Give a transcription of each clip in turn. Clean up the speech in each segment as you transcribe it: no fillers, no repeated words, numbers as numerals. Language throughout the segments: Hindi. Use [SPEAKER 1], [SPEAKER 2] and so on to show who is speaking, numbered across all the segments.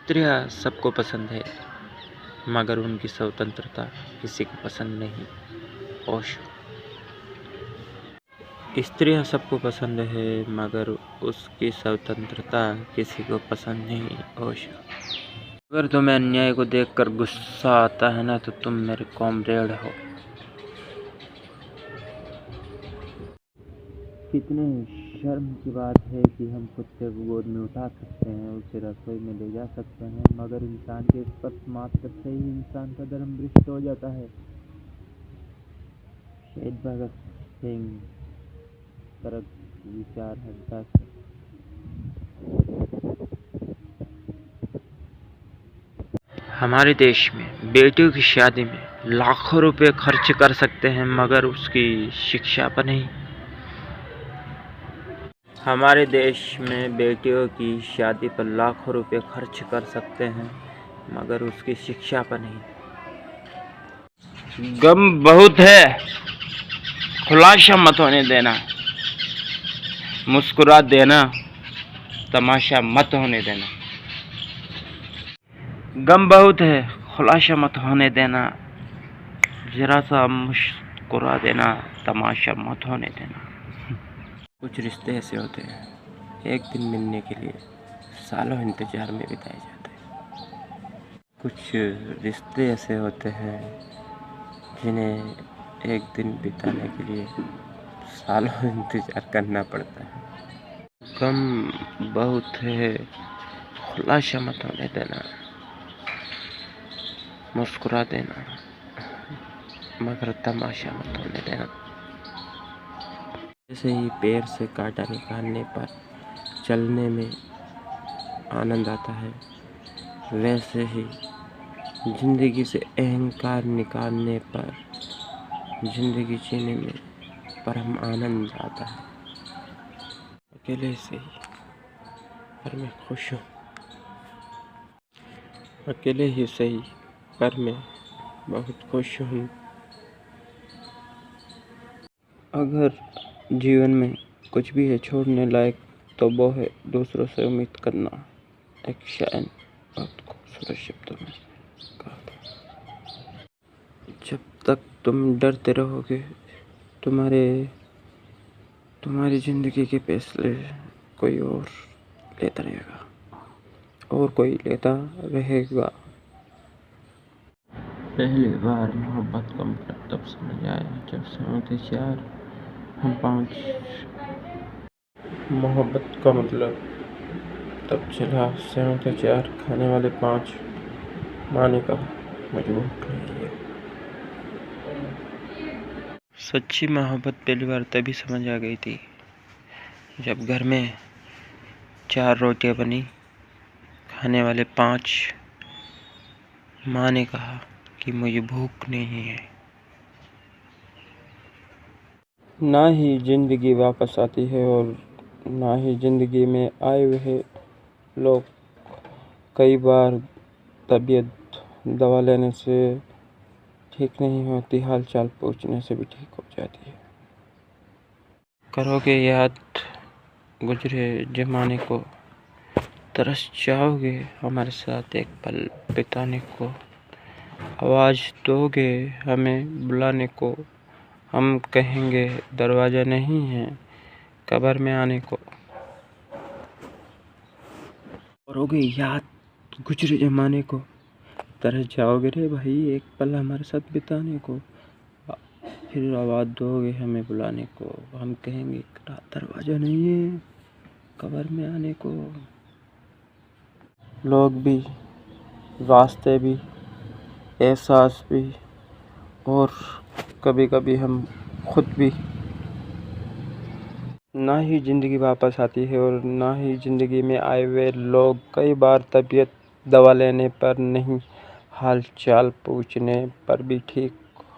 [SPEAKER 1] स्त्रियां सबको पसंद है मगर उनकी स्वतंत्रता किसी को पसंद नहीं। ओशो। स्त्रियां सबको पसंद है मगर उसकी स्वतंत्रता किसी को पसंद नहीं। ओशो। अगर तुम्हें अन्याय को देखकर गुस्सा आता है ना तो तुम मेरे कॉमरेड हो। कितने शर्म की बात है कि हम कुत्ते को गोद में उठा सकते हैं, उसे रसोई में ले जा सकते हैं, मगर इंसान के स्पर्श मात्र से ही इंसान का धर्म भ्रष्ट हो जाता है। शहीद भगत सिंह। तरक विचार हड्डा से। हमारे देश में बेटियों की शादी में लाखों रुपए खर्च कर सकते हैं मगर उसकी शिक्षा पर नहीं। हमारे देश में बेटियों की शादी पर लाखों रुपए खर्च कर सकते हैं मगर उसकी शिक्षा पर नहीं। गम बहुत है, खुलासा मत होने देना, मुस्कुरा देना, तमाशा मत होने देना। गम बहुत है, खुलासा मत होने देना, जरा सा मुस्कुरा देना, तमाशा मत होने देना। कुछ रिश्ते ऐसे होते हैं, एक दिन मिलने के लिए सालों इंतजार में बिताए जाते हैं। कुछ रिश्ते ऐसे होते हैं जिन्हें एक दिन बिताने के लिए सालों इंतजार करना पड़ता है। गम बहुत है, खुलासा मत होने देना, मुस्कुरा देना, मगर तमाशा मत होने देना। जैसे ही पैर से कांटा निकालने पर चलने में आनंद आता है, वैसे ही जिंदगी से अहंकार निकालने पर जिंदगी जीने में परम आनंद आता है। अकेले से ही पर मैं खुश हूँ, अकेले ही सही पर मैं बहुत खुश हूँ। अगर जीवन में कुछ भी है छोड़ने लायक तो वो है दूसरों से उम्मीद करना। एक शायर बहुत खूबसूरत शब्दों में कहा था। जब तक तुम डरते रहोगे तुम्हारी जिंदगी के फैसले कोई और लेता रहेगा और कोई लेता रहेगा। पहली बार मोहब्बत का मतलब तब समझ आया जब समझते चार हम पाँच। मोहब्बत का मतलब तब चला सेवंते चार खाने वाले पाँच। माँ ने कहा मुझे भूख नहीं है। सच्ची मोहब्बत पहली बार तभी समझ आ गई थी जब घर में 4 रोटियां बनी, खाने वाले 5। माँ ने कहा कि मुझे भूख नहीं है। ना ही जिंदगी वापस आती है और ना ही जिंदगी में आए हुए लोग कई बार तबीयत दवा लेने से ठीक नहीं होती, हाल चाल पूछने से भी ठीक हो जाती है। करोगे याद गुजरे जमाने को, तरस जाओगे हमारे साथ एक पल बिताने को, आवाज़ दोगे हमें बुलाने को, हम कहेंगे दरवाज़ा नहीं है कब्र में आने को। करोगे याद गुजरे जमाने को, तरस जाओगे रे भाई एक पल हमारे साथ बिताने को, फिर आवाज़ दोगे हमें बुलाने को, हम कहेंगे दरवाज़ा नहीं है कब्र में आने को। लोग भी, रास्ते भी, एहसास भी और कभी कभी हम खुद भी। ना ही ज़िंदगी वापस आती है और ना ही ज़िंदगी में आए हुए लोग कई बार तबीयत दवा लेने पर नहीं, हाल चाल पूछने पर भी ठीक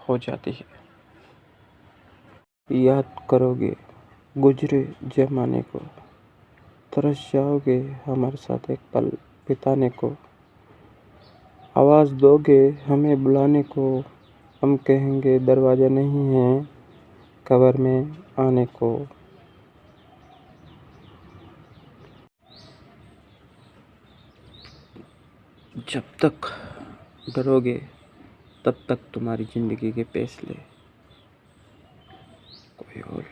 [SPEAKER 1] हो जाती है। याद करोगे गुजरे ज़माने को, तरस जाओगे हमारे साथ एक पल बिताने को, आवाज़ दोगे हमें बुलाने को, हम कहेंगे दरवाज़ा नहीं है कब्र में आने को। जब तक डरोगे तब तक तुम्हारी ज़िंदगी के फैसले कोई और